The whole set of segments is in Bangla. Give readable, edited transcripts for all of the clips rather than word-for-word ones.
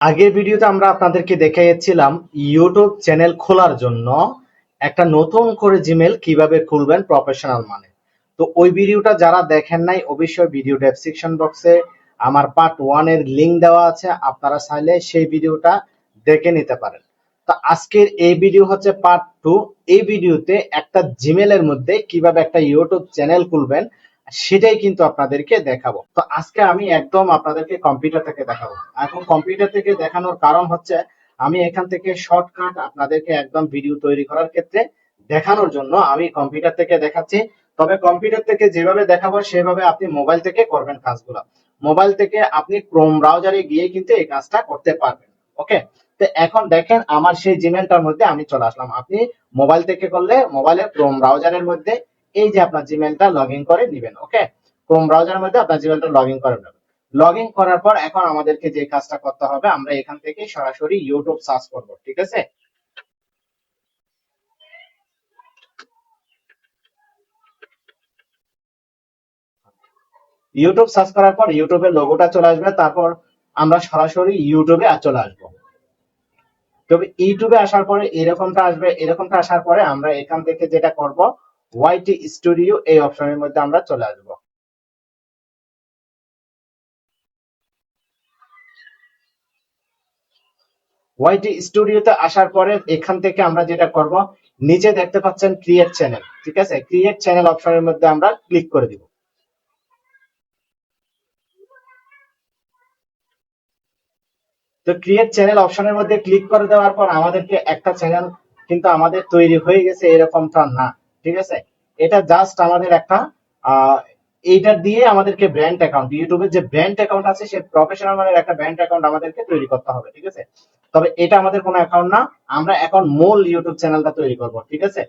আগের ভিডিওতে আমরা আপনাদেরকে দেখিয়েছিলাম ইউটিউব চ্যানেল খোলার জন্য একটা নতুন করে জিমেল কিভাবে খুলবেন প্রফেশনাল মানে। তো ওই ভিডিওটা যারা দেখেন নাই অবশ্যই ভিডিও ডেসক্রিপশন বক্সে আমার পার্ট 1 এর লিংক দেওয়া আছে, আপনারা চাইলে সেই ভিডিওটা দেখে নিতে পারেন। তো আজকের এই ভিডিও হচ্ছে পার্ট 2। এই ভিডিওতে একটা জিমেলের মধ্যে কিভাবে একটা ইউটিউব চ্যানেল খুলবেন সেটাই কিন্তু আপনাদেরকে দেখাবো। তো আজকে আমি একদম আপনাদেরকে কম্পিউটার থেকে দেখাবো। এখন কম্পিউটার থেকে দেখানোর কারণ হচ্ছে আমি এখান থেকে শর্টকাট আপনাদেরকে একদম ভিডিও তৈরি করার ক্ষেত্রে দেখানোর জন্য আমি কম্পিউটার থেকে দেখাচ্ছি। তবে কম্পিউটার থেকে যেভাবে দেখাবো সেভাবে আপনি মোবাইল থেকে করবেন কাজগুলো। মোবাইল থেকে আপনি ক্রোম ব্রাউজারে গিয়ে কিন্তু এই কাজটা করতে পারবেন। ওকে, তো এখন দেখেন আমার সেই জিমেলটার মধ্যে আমি চলে আসলাম। আপনি মোবাইল থেকে করলে মোবাইলের ক্রোম ব্রাউজারের মধ্যে এই যে আপনার জিমেলটা লগ ইন করে নেবেন। ওকে, ক্রোম ব্রাউজারের মধ্যে আপনার জিমেলটা লগ ইন করে নেবেন। লগ ইন করার পর এখন আমাদেরকে যে কাজটা করতে হবে, আমরা এখান থেকে সরাসরি ইউটিউব সার্চ করব। ঠিক আছে, ইউটিউব সার্চ করার পর ইউটিউবের লোগোটা চলে আসবে, তারপর আমরা সরাসরি ইউটিউবে চলে আসবো। তবে ইউটিউবে আসার পরে এরকমটা আসবে। এরকমটা আসার পরে আমরা এখান থেকে যেটা করব, ওয়াইটি স্টুডিও এই অপশনের মধ্যে আমরা চলে আসবো। ওয়াইটি স্টুডিওতে আসার পরে এখান থেকে আমরা যেটা করব, নিচে দেখতে পাচ্ছেন ক্রিয়েট চ্যানেল। ঠিক আছে, ক্রিয়েট চ্যানেল অপশনের মধ্যে আমরা ক্লিক করে দিব। তো ক্রিয়েট চ্যানেল অপশনের মধ্যে ক্লিক করে দেওয়ার পর আমাদেরকে একটা চ্যানেল কিন্তু আমাদের তৈরি হয়ে গেছে, এরকমটা না। ঠিক আছে, এটা জাস্ট আমাদের একটা আহ এইটা দিয়ে আমাদেরকে ব্র্যান্ড অ্যাকাউন্ট, ইউটিউবের যে ব্র্যান্ড অ্যাকাউন্ট আছে সেই প্রফেশনাল মানের একটা ব্র্যান্ড অ্যাকাউন্ট আমাদেরকে তৈরি করতে হবে। ঠিক আছে, তবে এটা আমাদের কোনো অ্যাকাউন্ট না, আমরা এখন মূল ইউটিউব চ্যানেলটা তৈরি করব। ঠিক আছে,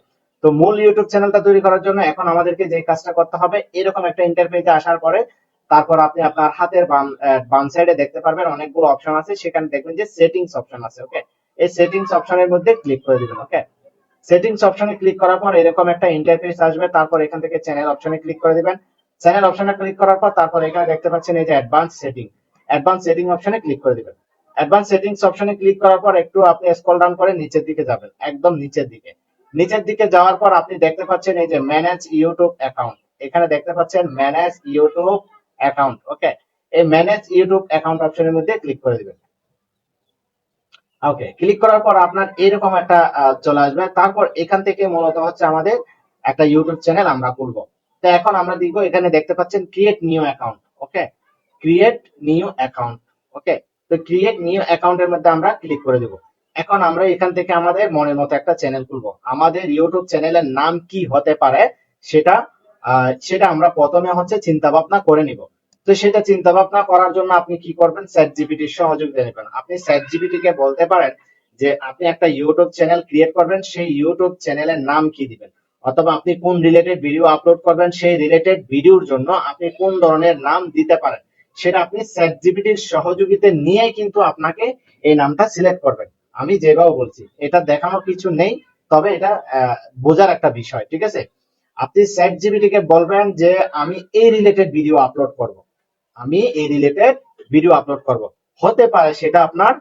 তো মূল ইউটিউব চ্যানেলটা তৈরি করার জন্য এখন আমাদেরকে যে কাজটা করতে হবে, এরকম একটা ইন্টারফেসে আসার পরে তারপর আপনি আপনার হাতের বাম সাইডে দেখতে পারবেন অনেকগুলো অপশন আছে, সেখানে দেখবেন যে সেটিংস অপশন আছে। ওকে, এই সেটিংস অপশনের মধ্যে ক্লিক করে দিবেন। ওকে, সেটিংস অপশনে ক্লিক করার পর এরকম একটা ইন্টারফেস আসবে, তারপর এখান থেকে চ্যানেল অপশনে ক্লিক করে দিবেন। চ্যানেল অপশনে ক্লিক করার পর তারপর এখানে দেখতে পাচ্ছেন এই যে অ্যাডভান্স সেটিং, অ্যাডভান্স সেটিং অপশনে ক্লিক করে দিবেন। অ্যাডভান্স সেটিংস অপশনে ক্লিক করার পর একটু আপনি স্ক্রল ডাউন করে নিচের দিকে যাবেন, একদম নিচের দিকে। নিচের দিকে যাওয়ার পর আপনি দেখতে পাচ্ছেন এই যে ম্যানেজ ইউটিউব অ্যাকাউন্ট, এখানে দেখতে পাচ্ছেন ম্যানেজ ইউটিউব অ্যাকাউন্ট। ওকে, এই ম্যানেজ ইউটিউব অ্যাকাউন্ট অপশনের মধ্যে ক্লিক করে দিবেন। ওকে, ক্লিক করার পর আপনার এরকম একটা চলে আসবে। তারপর এখান থেকে মূলত হচ্ছে আমাদের একটা ইউটিউব চ্যানেল আমরা খুলবো। তো এখন আমরা দিব, এখানে দেখতে পাচ্ছেন ক্রিয়েট নিউ অ্যাকাউন্ট। ওকে, ক্রিয়েট নিউ অ্যাকাউন্ট। ওকে, তো ক্রিয়েট নিউ অ্যাকাউন্টের মধ্যে আমরা ক্লিক করে দেব। এখন আমরা এখান থেকে আমাদের মনের মতো একটা চ্যানেল খুলবো। আমাদের ইউটিউব চ্যানেলের নাম কি হতে পারে সেটা সেটা আমরা প্রথমে হচ্ছে চিন্তা ভাবনা করে নিব। তো সেটা চিন্তা ভাবনা করার জন্য আপনি কি করবেন, চ্যাট জিপিটির সহযোগিতা নেবেন। আপনি চ্যাট জিপিটি কে বলতে পারেন যে আপনি একটা ইউটিউব চ্যানেল ক্রিয়েট করবেন, সেই ইউটিউব চ্যানেলের নাম কি দিবেন, অথবা আপনি কোন রিলেটেড ভিডিও আপলোড করবেন, সেই রিলেটেড ভিডিওর জন্য আপনি কোন ধরনের নাম দিতে পারেন, সেটা আপনি চ্যাট জিপিটির সহযোগিতা নিয়ে কিন্তু আপনাকে এই নামটা সিলেক্ট করবেন। আমি যেভাবে বলছি এটা দেখানোর কিছু নেই, তবে এটা বোঝার একটা বিষয়। ঠিক আছে, আপনি চ্যাট জিপিটি কে বলবেন যে আমি এই রিলেটেড ভিডিও আপলোড করব, আমি এই রিলেটেড ভিডিও আপলোড করব। হতে পারে সেটা আপনার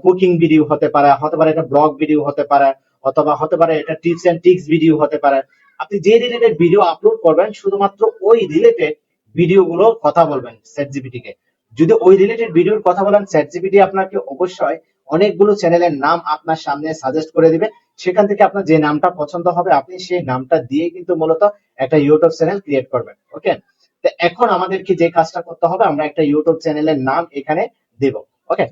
কুকিং ভিডিও হতে পারে, হতে পারে এটা ব্লগ ভিডিও হতে পারে, অথবা হতে পারে এটা টিপস এন্ড ট্রিক্স ভিডিও হতে পারে। আপনি যে রিলেটেড ভিডিও আপলোড করবেন শুধুমাত্র ওই রিলেটেড ভিডিওগুলো কথা বলবেন চ্যাট জিপিটি কে। যদি ওই রিলেটেড ভিডিওর কথা বলেন, চ্যাট জিপিটি আপনাকে অবশ্যই অনেকগুলো চ্যানেলের নাম আপনার সামনে সাজেস্ট করে দিবে। সেখান থেকে আপনার যে নামটা পছন্দ হবে আপনি সেই নামটা দিয়ে কিন্তু মূলত একটা ইউটিউব চ্যানেল ক্রিয়েট করবেন। ওকে, তো এখন আমাদেরকে যে কাজটা করতে হবে, আমরা একটা ইউটিউব চ্যানেলের নাম এখানে দেব। ওকে,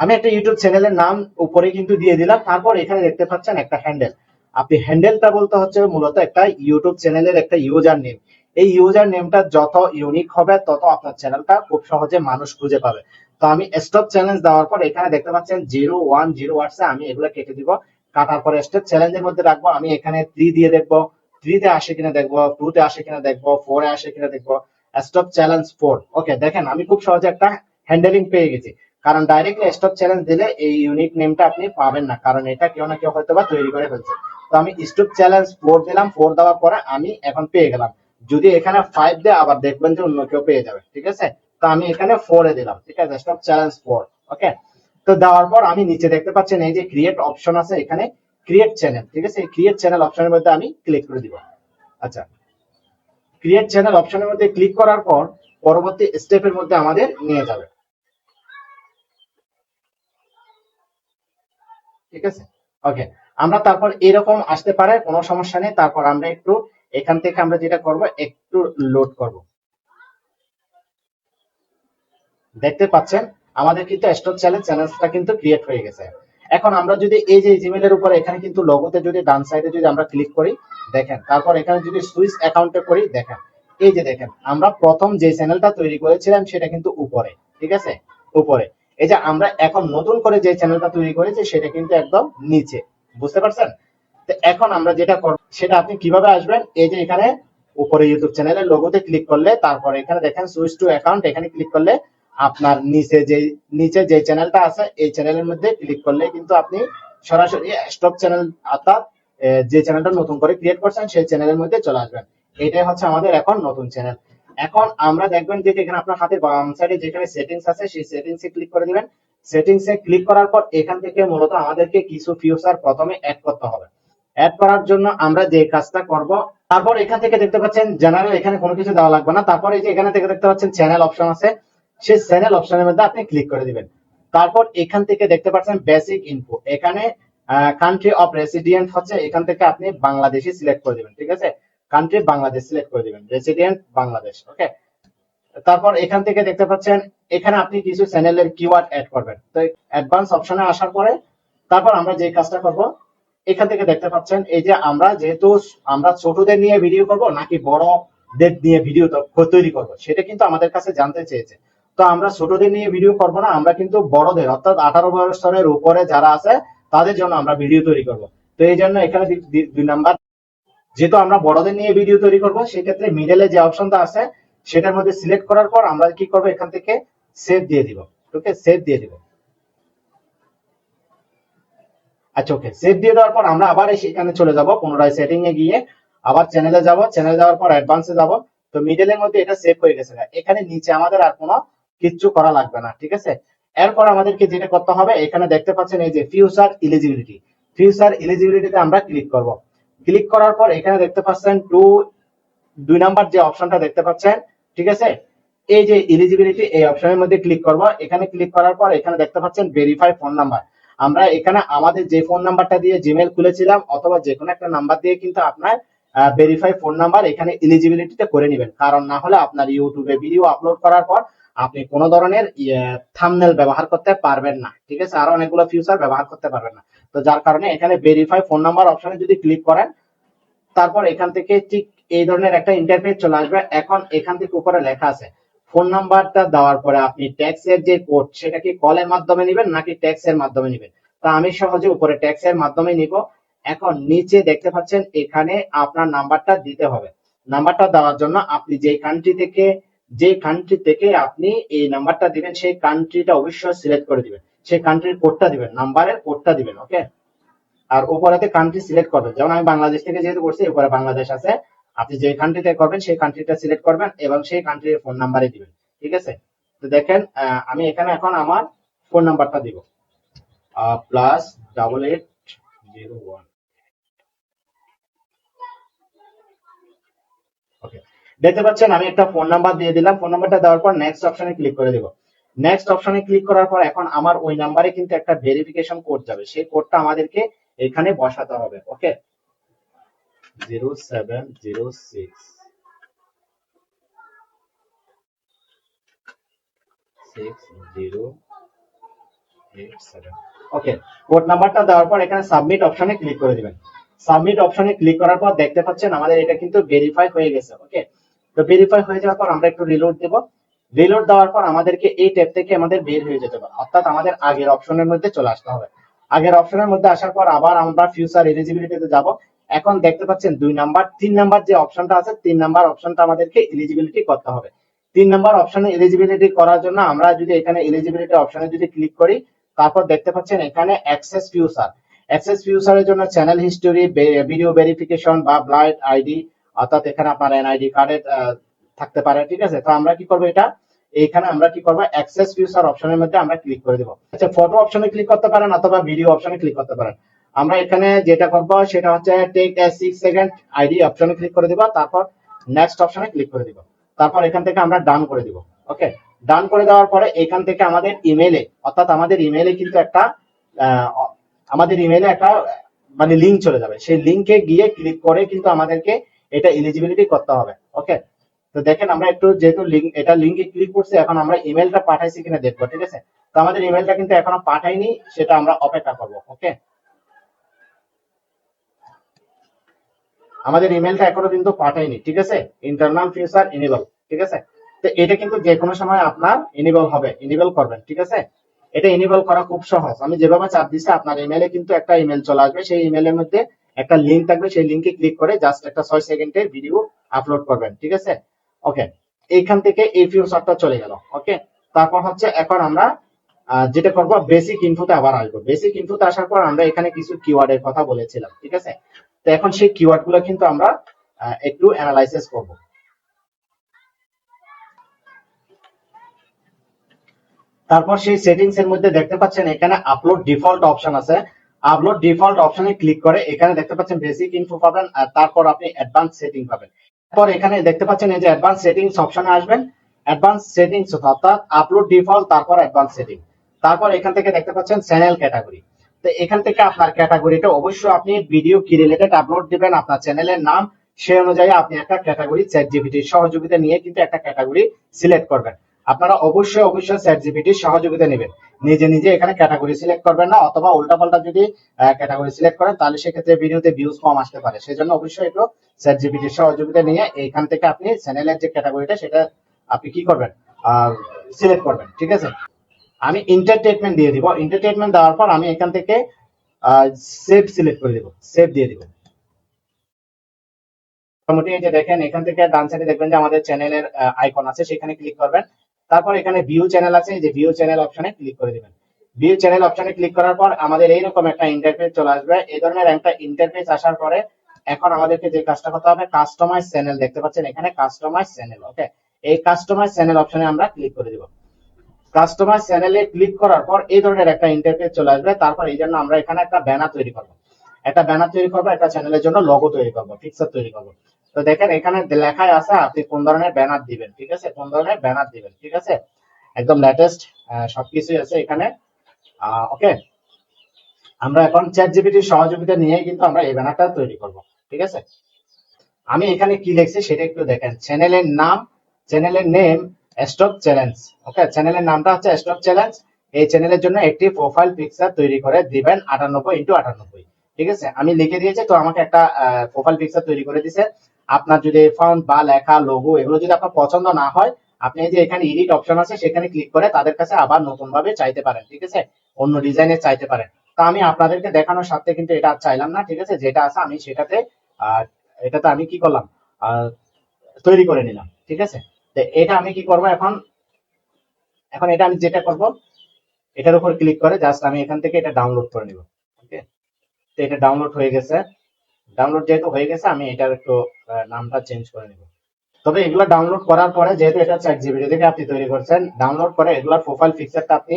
আমি একটা ইউটিউব চ্যানেলের নাম উপরে কিন্তু দিয়ে দিলাম। তারপর এখানে দেখতে পাচ্ছেন একটা হ্যান্ডেল। আপনি হ্যান্ডেলটা বলতে হচ্ছে মূলত একটা ইউটিউব চ্যানেলের একটা ইউজার নেম। এই ইউজার নেমটা যত ইউনিক হবে তত আপনার চ্যানেলটা খুব সহজে মানুষ খুঁজে পাবে। তো আমি স্টপ চ্যালেঞ্জ দেওয়ার পর এখানে দেখতে পাচ্ছেন 010 ওয়াটসে আমি এগুলো কেটে দিব। কাটার পরে স্টপ চ্যালেঞ্জের মধ্যে রাখবো। আমি এখানে 3 দিয়ে দেখবো, 3 তে আসে কিনা দেখবো, 2 তে আসে কিনা দেখবো, 4 এ আসে কিনা দেখবো। Stop challenge 4। ওকে, দেখেন আমি খুব সহজে একটা হ্যান্ডেলিং পেয়ে গেছি। কারণ ডাইরেক্টলি স্টপ চ্যালেঞ্জ দিলে এই ইউনিক নেমটা আপনি পাবেন না, কারণ এটা কেউ না কেউ হয়তো বা তৈরি করে ফেলছে। তো আমি স্টপ চ্যালেঞ্জ 4 দিলাম, 4 দেওয়ার পরে আমি এখন পেয়ে গেলাম। যদি এখানে 5 দেয় আবার দেখবেন যে অন্য কেউ পেয়ে যাবে। ঠিক আছে, তো আমি এখানে 4 এ দিলাম। ঠিক আছে, স্টপ চ্যালেঞ্জ 4। ওকে, তো দেওয়ার পর আমি নিচে দেখতে পাচ্ছেন এই যে ক্রিয়েট অপশন আছে, এখানে ক্রিয়েট চ্যানেল, ঠিক আছে, ক্রিয়েট চ্যানেল অপশনের মধ্যে আমি ক্লিক করে দিব। আচ্ছা, ক্রিয়েট চ্যানেল অপশনের মধ্যে ক্লিক করার পর পরবর্তী স্টেপের মধ্যে আমাদের নিয়ে যাবে, ঠিক আছে। ওকে, আমরা তারপর এরকম আসতে পারে, কোনো সমস্যা নেই। তারপর আমরা একটু এখান থেকে আমরা যেটা করব, একটু লোড করব। দেখতে পাচ্ছেন আমাদের কিন্তু স্টক চ্যানেলটা কিন্তু ক্রিয়েট হয়ে গেছে। এখন আমরা যদি এই যে জিমেলের উপরে এখানে কিন্তু লোগোতে যদি ডান সাইডে যদি আমরা ক্লিক করি, দেখেন, তারপর এখানে যদি সুইচ অ্যাকাউন্টে করি, দেখেন এই যে দেখেন আমরা প্রথম যে চ্যানেলটা তৈরি করেছিলাম সেটা কিন্তু উপরে, ঠিক আছে, উপরে। এই যে আমরা এখন নতুন করে যে চ্যানেলটা তৈরি করেছি সেটা কিন্তু একদম নিচে, বুঝতে পারছেন? তো এখন আমরা যেটা করব সেটা আপনি কিভাবে আসবেন, এই যে এখানে উপরে ইউটিউব চ্যানেলের লোগোতে ক্লিক করলে, তারপর এখানে দেখেন সুইচ টু অ্যাকাউন্ট, এখানে ক্লিক করলে আপনার নিচে যে চ্যানেলটা আছে এই চ্যানেলের মধ্যে ক্লিক করলে কিন্তু আপনি সরাসরি স্টক চ্যানেল, অর্থাৎ যে চ্যানেলটা নতুন করে ক্রিয়েট করছেন সেই চ্যানেলের মধ্যে চলে আসবেন। এটাই হচ্ছে আমাদের এখন নতুন চ্যানেল। এখন আমরা দেখবেন যে এখানে আপনার হাতের বাম সাইডে যেখানে সেটিংস আছে সেই সেটিংস এ ক্লিক করে দিবেন। সেটিংস এ ক্লিক করার পর এখান থেকে মূলত আমাদেরকে কিছু ফিচার প্রথমে অ্যাড করতে হবে। অ্যাড করার জন্য আমরা যে কাজটা করব, তারপর এখান থেকে দেখতে পাচ্ছেন জেনারেল, এখানে কোনো কিছু দেওয়া লাগবে না। তারপর এই যে এখানে থেকে দেখতে পাচ্ছেন চ্যানেল অপশন আছে, সেই চ্যানেল অপশনের মধ্যে আপনি ক্লিক করে দিবেন। তারপর এখান থেকে দেখতে পাচ্ছেন বেসিক ইনফো, এখানে কান্ট্রি অফ রেসিডেন্ট হচ্ছে, এখান থেকে আপনি বাংলাদেশি সিলেক্ট করে দিবেন, ঠিক আছে, কান্ট্রি বাংলাদেশ সিলেক্ট করে দিবেন, রেসিডেন্ট বাংলাদেশ। ওকে, তারপর এখান থেকে দেখতে পাচ্ছেন এখানে আপনি কিছু চ্যানেলের কিওয়ার্ড অ্যাড করবেন। তো অ্যাডভান্স অপশনে আসার পরে তারপর আমরা যে কাজটা করব, এখান থেকে দেখতে পাচ্ছেন এই যে আমরা যেহেতু আমরা ছোটদের নিয়ে ভিডিও করব নাকি বড়দের নিয়ে ভিডিও তৈরি করব সেটা কিন্তু আমাদের কাছে জানতে চেয়েছে। তো আমরা ছোটদের নিয়ে ভিডিও করব না, আমরা কিন্তু বড়দের, অর্থাৎ 18 বছরের উপরে যারা আছে তাদের জন্য আমরা ভিডিও তৈরি করব। তো এই জন্য এখানে 2 নাম্বার, যেহেতু আমরা বড়দের নিয়ে ভিডিও তৈরি করব সেক্ষেত্রে মিডলে যে অপশনটা আছে সেটার মধ্যে সিলেক্ট করার পর আমরা কি করব, এখান থেকে সেভ দিয়ে দিব। ওকে, সেভ দিয়ে দিব। আচ্ছা, ওকে, সেভ দিয়ে দেওয়ার পর আমরা আবার সেখানে চলে যাব, পুনরায় সেটিং এ গিয়ে আবার চ্যানেলে যাব, চ্যানেলে যাওয়ার পর অ্যাডভান্সে যাব। তো মিডলের মধ্যে এটা সেভ হয়ে গেছে, এখানে নিচে আমাদের আর কোনো কিচ্ছু করা লাগবে না, ঠিক আছে। এরপর আমাদেরকে যেটা করতে হবে, এখানে দেখতে পাচ্ছেন এই যে ফিউচার এলিজিবিলিটি, ফিউচার এলিজিবিলিটিতে আমরা ক্লিক করব। ক্লিক করার পর এখানে দেখতে পাচ্ছেন 2 নাম্বার যে অপশনটা দেখতে পাচ্ছেন, ঠিক আছে, এই যে এলিজিবিলিটি এই অপশনের মধ্যে ক্লিক করব। এখানে ক্লিক করার পর এখানে দেখতে পাচ্ছেন ভেরিফাই ফোন নাম্বার, আমরা এখানে আমাদের যে ফোন নাম্বারটা দিয়ে জিমেল খুলেছিলাম অথবা যে কোনো একটা নাম্বার দিয়ে কিন্তু আপনার ভেরিফাই ফোন নাম্বার এখানে এলিজিবিলিটিতে করে নেবেন, কারণ না হলে আপনার ইউটিউবে ভিডিও আপলোড করার পর আপনি কোনো ধরনের থাম্বনেল ব্যবহার করতে পারবেন না, ঠিক আছে, আর অনেকগুলো ফিচার ব্যবহার করতে পারবেন না। তো যার কারণে এখানে ভেরিফাই ফোন নাম্বার অপশনে যদি ক্লিক করেন, তারপর এখান থেকে ঠিক এই ধরনের একটা ইন্টারফেস চলে আসবে। এখন এখান থেকে উপরে লেখা আছে ফোন নাম্বারটা দেওয়ার পরে আপনি ট্যাক্স এর যে কোড সেটা কি কলের মাধ্যমে নেবেন নাকি ট্যাক্স এর মাধ্যমে নেবেন। তা আমি সহজে উপরে ট্যাক্স এর মাধ্যমে নিব। এখন নিচে দেখতে পাচ্ছেন এখানে আপনার নাম্বারটা দিতে হবে। নাম্বারটা দেওয়ার জন্য আপনি যে কান্ট্রি থেকে আপনি এই নাম্বারটা দিবেন সেই কান্ট্রিটা অবশ্যই সিলেক্ট করে দিবেন, সেই কান্ট্রির কোডটা দিবেন, নাম্বারের কোডটা দিবেন। ওকে, আর উপরেতে কান্ট্রি সিলেক্ট করবেন, যেমন আমি বাংলাদেশ থেকে যেহেতু করছি উপরে বাংলাদেশ আছে, আপনি যে কান্ট্রিতে করবেন সেই কান্ট্রিটা সিলেক্ট করবেন এবং সেই কান্ট্রির ফোন নাম্বারে দিবেন, ঠিক আছে। তো দেখেন আমি এখানে এখন আমার ফোন নাম্বারটা দিব, +8801। ওকে, দেখতে পাচ্ছেন আমি একটা ফোন নাম্বার দিয়ে দিলাম। ফোন নাম্বারটা দেওয়ার পর নেক্সট অপশনে ক্লিক করে দিব। নেক্সট অপশনে ক্লিক করার পর এখন আমার ওই নাম্বারে কিন্তু একটা ভেরিফিকেশন কোড যাবে, সেই কোডটা আমাদেরকে এখানে বসাতে হবে। ওকে, 07066087। ওকে, কোড নাম্বারটা দেওয়ার পর এখানে সাবমিট অপশনে ক্লিক করে দিবেন। সাবমিট অপশনে ক্লিক করার পর দেখতে পাচ্ছেন আমাদের এটা কিন্তু ভেরিফাই হয়ে গেছে। ওকে, তো ভেরিফাই হয়ে যাওয়ার পর আমরা একটু রিলোড দেব। রিলোড দেওয়ার পর আমাদেরকে এই ট্যাব থেকে আমাদের বের হয়ে যেতে হবে, অর্থাৎ আমাদের আগের অপশনের মধ্যে চলে আসতে হবে। আগের অপশনের মধ্যে আসার পর আবার আমরা ফিউচার এলিজিবিলিটিতে যাব। এখন দেখতে পাচ্ছেন 3 নাম্বার যে অপশনটা আছে 3 নাম্বার অপশনটা আমাদেরকে এলিজিবিলিটি করতে হবে। 3 নাম্বার অপশনে এলিজিবিলিটি করার জন্য আমরা যদি এখানে এলিজিবিলিটি অপশনে যদি ক্লিক করি, তারপর দেখতে পাচ্ছেন এখানে অ্যাক্সেস ফিউচার, অ্যাক্সেস ফিউচারের জন্য চ্যানেল হিস্টোরি, ভিডিও ভেরিফিকেশন বা ব্লাইন্ড আইডি, অর্থাৎ এখানে আপনার এনআইডি কার্ডের থাকতে পারে, ঠিক আছে। তো আমরা কি করব, এটা এইখানে আমরা কি করবো, অ্যাক্সেস ফিউচার অপশনের মধ্যে আমরা ক্লিক করে দিব। আচ্ছা, ফটো অপশনে ক্লিক করতে পারেন অথবা ভিডিও অপশনে ক্লিক করতে পারেন। আমরা এখানে যেটা করব সেটা হচ্ছে টেক এ 6 সেকেন্ড আইডি অপশনে ক্লিক করে দিব, তারপর নেক্সট অপশনে ক্লিক করে দিব, তারপর এখান থেকে আমরা ডান করে দিব। ওকে, ডান করে দেওয়ার পরে এখান থেকে আমাদের ইমেইলে, অর্থাৎ আমাদের ইমেইলে কিন্তু একটা আমাদের ইমেইলে একটা মানে লিংক চলে যাবে। সেই লিংকে গিয়ে ক্লিক করে কিন্তু আমাদেরকে এটা এলিজিবিলিটি করতে হবে। ওকে, তো দেখেন আমরা একটু যেহেতু এটা লিংকে ক্লিক করছি, এখন আমরা ইমেলটা পাঠাইছি কিনা দেখবো। ঠিক আছে, তো আমাদের ইমেলটা কিন্তু এখনো পাঠাইনি, সেটা আমরা অপেক্ষা করব। ওকে, আমাদের ইমেলটা এখনো কিন্তু পাঠাইনি। ঠিক আছে, ইন্টারনাল ফিচার এনেবল। ঠিক আছে, তো এটা কিন্তু যে কোনো সময় আপনার এনেবল হবে, এনেবল করবেন। ঠিক আছে, এটা এনেবল করা খুব সহজ। আমি যেভাবে চাপ দিচ্ছি আপনার ইমেলে কিন্তু একটা ইমেল চলে আসবে, সেই ইমেলের মধ্যে একটা লিংক থাকবে, সেই লিংকে ক্লিক করে জাস্ট একটা 6 সেকেন্ডের ভিডিও আপলোড করবেন। ঠিক আছে, ওকে, এইখান থেকে এই ফিউচারটা চলে গেল। ওকে, তারপর হচ্ছে এখন আমরা যেটা করব, বেসিক ইনফোতে আবার আসবো। বেসিক ইনফোতে আসার পর আমরা এখানে কিছু কিওয়ার্ডের কথা বলেছিলাম। ঠিক আছে, তো এখন সেই কিওয়ার্ড গুলো কিন্তু আমরা একটু অ্যানালাইসিস করব। তারপর সেই সেটিংস এর মধ্যে দেখতে পাচ্ছেন এখানে আপলোড ডিফল্ট অপশন আছে। আপলোড ডিফল্ট অপশনে ক্লিক করে এখানে দেখতে পাচ্ছেন বেসিক ইনফো পাবেন, আর তারপর আপনি অ্যাডভান্স সেটিং পাবেন। তারপর এখানে দেখতে পাচ্ছেন এই যে অ্যাডভান্স সেটিংস অপশনে আসবেন। অ্যাডভান্স সেটিংস অর্থাৎ আপলোড ডিফল্ট, তারপর অ্যাডভান্স সেটিং, তারপর এখান থেকে দেখতে পাচ্ছেন চ্যানেল ক্যাটাগরি। তো এখান থেকে আপনার ক্যাটাগরিটা অবশ্যই আপনি ভিডিও কি রিলেটেড আপলোড দিবেন, আপনার চ্যানেলের নাম, সেই অনুযায়ী আপনি একটা ক্যাটাগরি চ্যাট জিপিটির সহযোগিতা নিয়ে কিন্তু একটা ক্যাটাগরি সিলেক্ট করবেন। আপনারা অবশ্যই অবশ্যই চ্যাট জিপিটির সহযোগিতা নেবেন, নিজে নিজে এখানে ক্যাটাগরি সিলেক্ট করবেন না, অথবা উল্টাপাল্টা যদি ক্যাটাগরি সিলেক্ট করেন তাহলে সেক্ষেত্রে ভিডিওতে ভিউজ কম আসতে পারে। সেজন্য অবশ্যই একটু চ্যাট জিপিটির সহযোগিতা নিয়ে এইখান থেকে আপনি চ্যানেলের যে ক্যাটাগরিটা সেটা আপনি কি করবেন, সিলেক্ট করবেন। ঠিক আছে, আমি এন্টারটেইনমেন্ট দিয়ে দিব। এন্টারটেইনমেন্ট দেওয়ার পর আমি এখান থেকে সেভ সিলেক্ট করে দিব, সেভ দিয়ে দিব। মোটামুটি এই যে দেখেন এখান থেকে ডান সাইডে দেখবেন যে আমাদের চ্যানেলের আইকন আছে, সেখানে ক্লিক করবেন। তারপর এখানে ভিউ চ্যানেল আছে, এই যে ভিউ চ্যানেল অপশনে ক্লিক করে দিবেন। ভিউ চ্যানেল অপশনে ক্লিক করার পর আমাদের এইরকম একটা ইন্টারফেস চলে আসবে। এই ধরনের একটা ইন্টারফেস আসার পরে এখন আমাদেরকে যে কাজটা করতে হবে, কাস্টমাইজ চ্যানেল দেখতে পাচ্ছেন এখানে কাস্টমাইজ চ্যানেল। ওকে, এই কাস্টমাইজ চ্যানেল অপশনে আমরা ক্লিক করে দিব। কাস্টমাইজ চ্যানেলে ক্লিক করার পর এই ধরনের একটা ইন্টারফেস চলে আসবে। তারপর এই জন্য আমরা এখানে একটা ব্যানার তৈরি করব, একটা ব্যানার তৈরি করবো, একটা চ্যানেলের জন্য লোগো তৈরি করবো, পিকচার তৈরি করবো। তো দেখেন এখানে লেখাই আছে আপনি কোন ধরনের ব্যানার দিবেন। ঠিক আছে, কোন ধরনের ব্যানার দিবেন। ঠিক আছে, একদম লেটেস্ট সবকিছুই আছে এখানে। ওকে, আমরা এখন চ্যাট জিপিটির সহযোগিতা নিয়ে কিন্তু আমরা এই ব্যানারটা তৈরি করব। ঠিক আছে, আমি এখানে কি লিখছি সেটা একটু দেখেন। চ্যানেলের নাম, চ্যানেলের নেম স্টক চ্যালেঞ্জ। ওকে, চ্যানেলের নামটা হচ্ছে স্টক চ্যালেঞ্জ। এই চ্যানেলের জন্য একটি প্রোফাইল পিকচার তৈরি করে দিবেন 98x98। ঠিক আছে, আমি লিখে দিয়েছি, তো আমাকে একটা প্রোফাইল পিকচার তৈরি করে দিছে। আপনার যদি ফন্ট বা লেখা লোগো এগুলো যদি আপনার পছন্দ না হয়, আপনি এই যে এখানে এডিট অপশন আছে সেখানে ক্লিক করে তাদের কাছে আবার নতুন ভাবে চাইতে পারেন। ঠিক আছে, অন্য ডিজাইনে চাইতে পারেন। তো আমি আপনাদেরকে দেখানোর সাথে কিন্তু এটা চাইলাম না। ঠিক আছে, যেটা আছে আমি সেটাতে এটাতে আমি কি করলাম, তৈরি করে নিলাম। ঠিক আছে, তো এটা আমি কি করব এখন, এখন এটা আমি যেটা করব, এটার উপর ক্লিক করে জাস্ট আমি এখান থেকে এটা ডাউনলোড করে নিব। ওকে, তো এটা ডাউনলোড হয়ে গেছে। ডাউনলোড যেহেতু হয়ে গেছে আমি এটার একটু নামটা চেঞ্জ করে নিব। তবে এগুলো ডাউনলোড করার পরে যেহেতু এটা চ্যাট জিপিটি থেকে আপনি তৈরি করছেন, ডাউনলোড করে এগুলোর প্রোফাইল পিকচারটা আপনি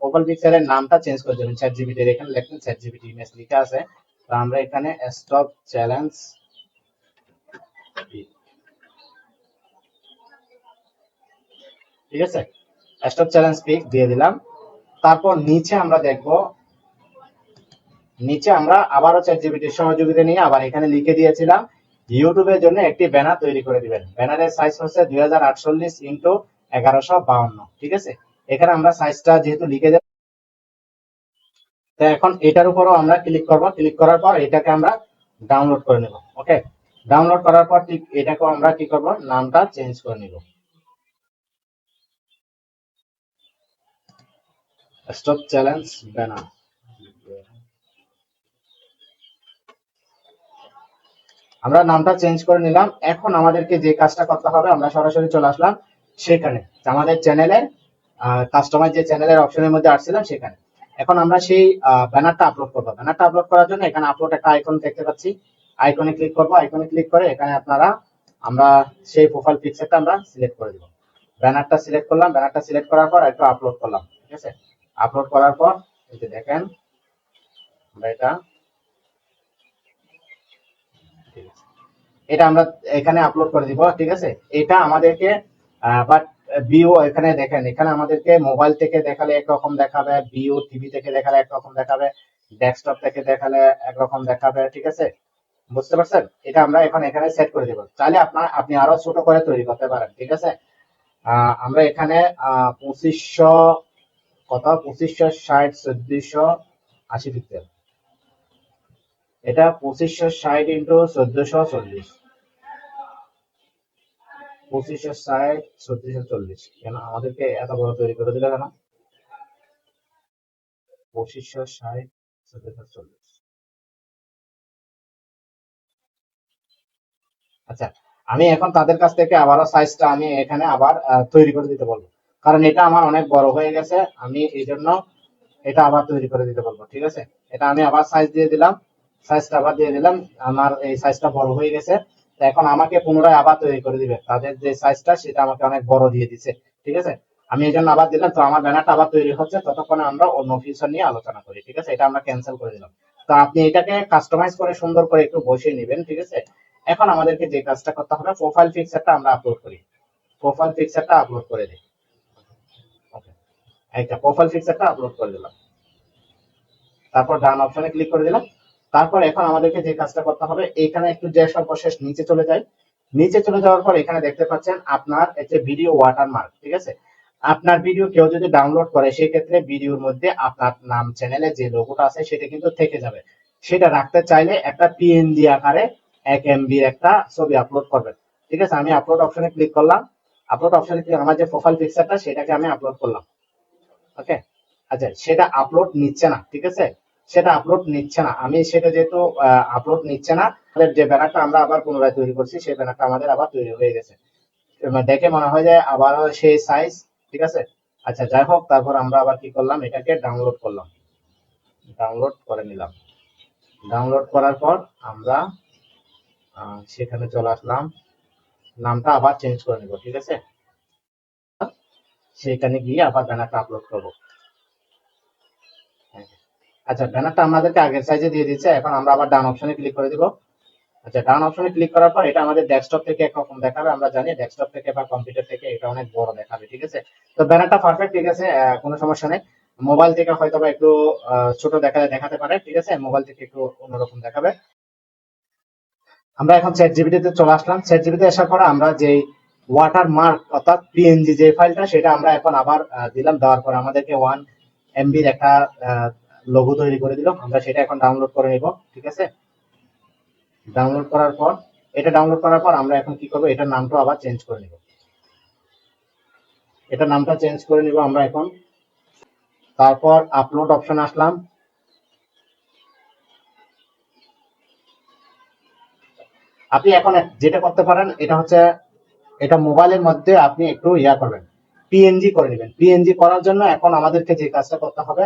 প্রোফাইল পিকচারের নামটা চেঞ্জ করে দেবেন। চ্যাট জিপিটি এখানে লেখেন চ্যাট জিপিটি ইমেজ লেখা আছে, তো আমরা এখানে স্টপ চ্যালেঞ্জ, ঠিক আছে, স্টপ চ্যালেঞ্জ পিক দিয়ে দিলাম। তারপর নিচে আমরা দেখব, নিচে আমরা আবারও চ্যাট জিপিটির সহযোগিতা নিয়ে আবার এখানে লিখে দিয়েছিলাম ইউটিউবের জন্য একটি ব্যানার তৈরি করে দিবেন। ব্যানারের সাইজ হচ্ছে 2048x1152। ঠিক আছে, এখানে আমরা সাইজটা যেহেতু লিখে দেব, তো এখন এটার উপরও আমরা ক্লিক করব। ক্লিক করার পর এটাকে আমরা ডাউনলোড করে নেব। ওকে, ডাউনলোড করার পর ঠিক এটাকেও আমরা কি করব, নামটা চেঞ্জ করে নিব, স্টপ চ্যালেঞ্জ ব্যানার। আমরা নামটা চেঞ্জ করে নিলাম। এখন আমাদেরকে যে কাজটা করতে হবে, আমরা সরাসরি চলে আসলাম সেখানে আমাদের চ্যানেলের কাস্টমার যে চ্যানেলের অপশনের মধ্যে আসছিলাম সেখানে। এখন আমরা সেই ব্যানারটা আপলোড করবো। ব্যানারটা আপলোড করার জন্য এখানে আপলোড একটা আইকন দেখতে পাচ্ছি, আইকনে ক্লিক করবো। আইকনে ক্লিক করে এখানে আপনারা আমরা সেই প্রোফাইল পিকচারটা আমরা সিলেক্ট করে দিব। ব্যানারটা সিলেক্ট করলাম, ব্যানারটা সিলেক্ট করার পর একটু আপলোড করলাম, ঠিক আছে। আপলোড করার পর এই যে দেখেন আমরা এটা আমরা এখানে আপলোড করে দিব, ঠিক আছে। এটা আমাদেরকে বাট ভিউ এখানে দেখেন, এখানে আমাদেরকে মোবাইল থেকে দেখালে একরকম দেখাবে, ভিউ টিভি থেকে দেখালে একরকম দেখাবে, ডেস্কটপ থেকে দেখালে একরকম দেখাবে, ঠিক আছে। বুঝতে পারছেন? এটা আমরা এখন এখানে সেট করে দিব। চাইলে আপনি আরো ছোট করে তৈরি করতে পারেন, ঠিক আছে। আমরা এখানে 2500 কত 2560 1480 পিক্সেল, এটা 2560 ইন্টু 1440, 2560 1440। কেন আমাদেরকে এত বড় তৈরি করে দিলে কেন? 2560 1440। আচ্ছা, আমি এখন তাদের কাছ থেকে আবারও সাইজটা আমি এখানে আবার তৈরি করে দিতে বলবো, কারণ এটা আমার অনেক বড় হয়ে গেছে। আমি এই জন্য এটা আবার তৈরি করে দিতে বলবো, ঠিক আছে। এটা আমি আবার সাইজ দিয়ে দিলাম, সাইজটা আবার দিয়ে দিলাম, আমার এই সাইজটা বড় হয়ে গেছে। তো এখন আমাকে পুনরায় আবার তৈরি করে দিবে, তাদের যে সাইজটা সেটা আমাকে অনেক বড় দিয়ে দিছে, ঠিক আছে। আমি এই জন্য আবার দিলাম। তো আমার ব্যানারটা আবার তৈরি হচ্ছে, ততক্ষণে আমরা অন্য ফিচার নিয়ে আলোচনা করি, ঠিক আছে। এটা আমরা ক্যান্সেল করে দিলাম। তো আপনি এটাকে কাস্টমাইজ করে সুন্দর করে একটু বসিয়ে নেবেন, ঠিক আছে। এখন আমাদেরকে যে কাজটা করতে হবে, প্রোফাইল পিকচারটা আমরা আপলোড করি, প্রোফাইল পিকচারটা আপলোড করে দিই। ওকে, একটা প্রোফাইল পিকচারটা আপলোড করে দিলাম, তারপর ডান অপশনে ক্লিক করে দিলাম। তারপর এখন আমাদেরকে যে কাজটা করতে হবে, এখানে একটু যে সর্বশেষ নিচে চলে যাই। নিচে চলে যাওয়ার পর এখানে দেখতে পাচ্ছেন আপনার এই যে ভিডিও ওয়াটারমার্ক, ঠিক আছে। আপনার ভিডিও কেউ যদি ডাউনলোড করে, সেই ক্ষেত্রে ভিডিওর মধ্যে আপনার নাম, চ্যানেলে যে লোগোটা আছে সেটা কিন্তু থেকে যাবে। সেটা রাখতে চাইলে একটা পিএনজি আকারে 1 MB একটা ছবি আপলোড করবেন, ঠিক আছে। আমি আপলোড অপশনে ক্লিক করলাম। আপলোড অপশনে ক্লিক আমার যে প্রোফাইল পিকচারটা সেটাকে আমি আপলোড করলাম, ওকে। আচ্ছা, সেটা আপলোড নিচ্ছে না, ঠিক আছে। সেটা আপলোড নিচ্ছে না, আমি সেটা যেহেতু আপলোড নিচ্ছে না, আমাদের যে ব্যানারটা আমরা আবার পুনরায় তৈরি করছি সেই ব্যানারটা আমাদের আবার তৈরি হয়ে গেছে। এবার দেখে মনে হয় যে আবারও সেই সাইজ, ঠিক আছে। আচ্ছা, যাই হোক, তারপর আমরা আবার কি করলাম, এটাকে ডাউনলোড করলাম, ডাউনলোড করে নিলাম। ডাউনলোড করার পর আমরা সেখানে চলে আসলাম, নামটা আবার চেঞ্জ করে নিব, ঠিক আছে। সেখানে গিয়ে আবার ব্যানারটা আপলোড করবো। আচ্ছা, ব্যানারটা আমাদেরকে আগের সাইজে দিয়ে দিচ্ছে। এখন আমরা আবার ডান অপশনে ক্লিক করে দিব। আচ্ছা, ডান অপশনে ক্লিক করার পর এটা আমাদের ডেস্কটপ থেকে একরকম দেখাবে। আমরা জানি ডেস্কটপ থেকে বা কম্পিউটার থেকে এটা অনেক বড় দেখাবে, ঠিক আছে। তো ব্যানারটা পারফেক্ট, ঠিক আছে, কোনো সমস্যা নেই। মোবাইল থেকে হয়তো বা একটু ছোট দেখাতে পারে, ঠিক আছে, মোবাইল থেকে একটু অন্যরকম দেখাবে। আমরা এখন চ্যাট জিপিটিতে চলে আসলাম। চ্যাট জিপিটি আসার পরে আমরা যে ওয়াটারমার্ক অর্থাৎ পিএনজি যে ফাইলটা, সেটা আমরা এখন আবার দিলাম। দেওয়ার পর আমাদেরকে 1 MB একটা লোগো তৈরি করে দিল। আমরা সেটা এখন ডাউনলোড করে নিব, ঠিক আছে। ডাউনলোড করার পর এটা ডাউনলোড করার পর আমরা এখন কি করব, এটার নামটা আবার চেঞ্জ করে নিব। এটা নামটা চেঞ্জ করে নিব আমরা এখন। তারপর আপলোড অপশন আসলাম। আপনি এখন যেটা করতে পারেন, এটা হচ্ছে এটা মোবাইলের মধ্যে আপনি একটু করবেন, পিএনজি করে নেবেন। পিএনজি করার জন্য এখন আমাদেরকে যে কাজটা করতে হবে,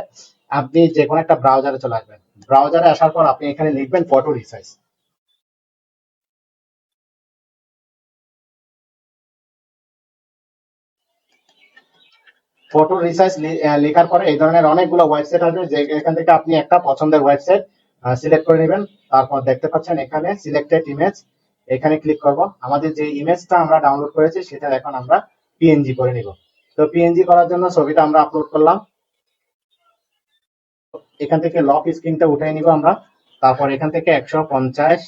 আপনি যে কোনো একটা ব্রাউজারে চলে আসবেন। ব্রাউজারে আসার পর আপনি এখানে লিখবেন ফটো রিসাইজ। ফটো রিসাইজ লেখার পরে এই ধরনের অনেকগুলো ওয়েবসাইট আসবে, যে এখান থেকে আপনি একটা পছন্দের ওয়েবসাইট সিলেক্ট করে নেবেন। তারপর দেখতে পাচ্ছেন এখানে সিলেক্টেড ইমেজ, এখানে ক্লিক করব। আমাদের যে ইমেজটা আমরা ডাউনলোড করেছি সেটা এখন আমরা পিএনজি করে নিব। তো পিএনজি করার জন্য ছবিটা আমরা আপলোড করলাম। এখান থেকে লক স্ক্রিনটা উঠিয়ে নিব আমরা। তারপর এখান থেকে 150,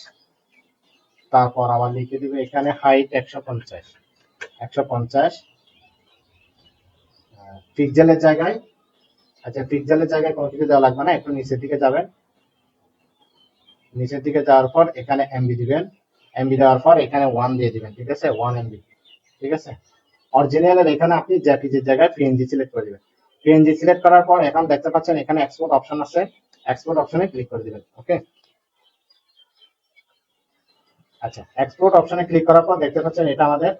তারপর আবার লিখে দিব এখানে হাইট 150, 150 পিক্সেলের জায়গায়। আচ্ছা, পিক্সেলের জায়গায় কোনো কিছু দেওয়া লাগবে না, একটু নিচের দিকে যাবেন। নিচের দিকে যাওয়ার পর এখানে এমবি দিবেন। এমবি দেওয়ার পর এখানে 1 দিয়ে দিবেন, ঠিক আছে, 1 MB, ঠিক আছে। অরিজিনালের এখানে আপনি জেপিজির জায়গায় পিএনজি সিলেক্ট করে দিবেন। পিএনজি সিলেক্ট করার পর এখন দেখতে পাচ্ছেন এখানে এক্সপোর্ট অপশন আছে, এক্সপোর্ট অপশনে ক্লিক করে দিবেন, ওকে। আচ্ছা, এক্সপোর্ট অপশনে ক্লিক করার পর দেখতে পাচ্ছেন এটা আমাদের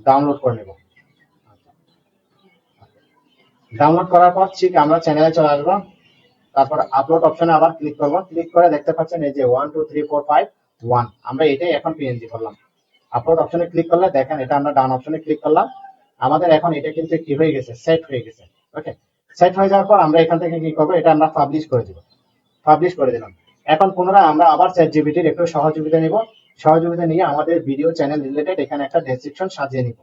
ডাউনলোড করে নেব। ডাউনলোড করার পর ঠিক আমরা চ্যানেলে চলে আসবো। তারপর আপলোড অপশনে আবার ক্লিক করব। ক্লিক করে দেখতে পাচ্ছেন এই যে 1 2 3 4 5 1, আমরা এটাই এখন পিএনজি করলাম। আপলোড অপশনে ক্লিক করলে দেখেন এটা আমরা ডান অপশনে ক্লিক করলাম। আমাদের এখন এটা কিন্তু কি হয়ে গেছে, সেট হয়ে গেছে। ওকে, সেট হয়ে যাওয়ার পর আমরা এখান থেকে কি করবো, এটা আমরা পাবলিশ করে দিব। পাবলিশ করে দিলাম। এখন পুনরায় আমরা আবার চ্যাট জিপিটির একটু সহযোগিতা নিব। সহযোগিতা নিয়ে আমাদের ভিডিও চ্যানেল রিলেটেড এখানে একটা ডেসক্রিপশন সাজিয়ে নিব।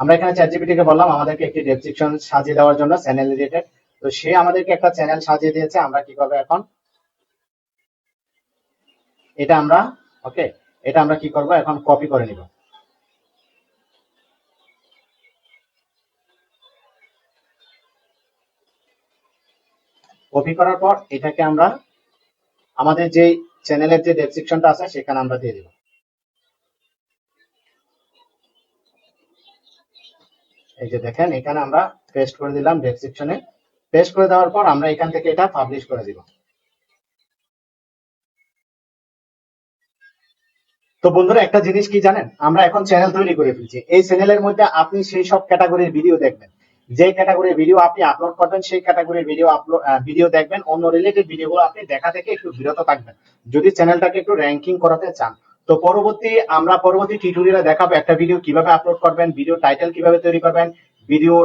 আমরা এখানে চ্যাট জিপিটি কে বললাম আমাদেরকে একটি ডেসক্রিপশন সাজিয়ে দেওয়ার জন্য চ্যানেল রিলেটেড। তো সে আমাদেরকে একটা চ্যানেল সাজিয়ে দিয়েছে। আমরা কি করবো এখন, এটা আমরা, ওকে, এটা আমরা কি করব, এখন কপি করে নিব। কপি করার পর এটাকে আমরা আমাদের যে চ্যানেলের যে ডেসক্রিপশনটা আছে সেখানে আমরা দিয়ে দিব। এই যে দেখেন এখানে আমরা পেস্ট করে দিলাম ডেসক্রিপশনে। পেস্ট করে দেওয়ার পর আমরা এখান থেকে এটা পাবলিশ করে দিব। তো বন্ধুরা একটা জিনিস কি জানেন, আমরা এখন চ্যানেল তৈরি করে ফেলছি। এই চ্যানেলের মধ্যে আপনি সেই সব ক্যাটাগরির ভিডিও দেখবেন, যে ক্যাটাগরির ভিডিও আপনি আপলোড করবেন সেই ক্যাটাগরির ভিডিও দেখবেন। অন্য রিলেটেড ভিডিওগুলো আপনি দেখা থেকে একটু বিরত থাকবেন যদি চ্যানেলটাকে একটু র্যাঙ্কিং করাতে চান। তো আমরা পরবর্তী টিউটোরিয়ালে দেখাবো একটা ভিডিও কিভাবে আপলোড করবেন, ভিডিও টাইটেল কিভাবে তৈরি করবেন, ভিডিওর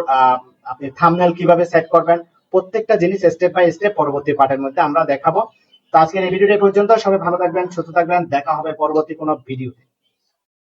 আপনি থাম্বনেল কিভাবে সেট করবেন, প্রত্যেকটা জিনিস স্টেপ বাই স্টেপ পরবর্তী পার্টের মধ্যে আমরা দেখাবো। তো আজকের এই ভিডিওটা পর্যন্ত, সবাই ভালো থাকবেন, সুস্থ থাকবেন, দেখা হবে পরবর্তী কোনো ভিডিওতে।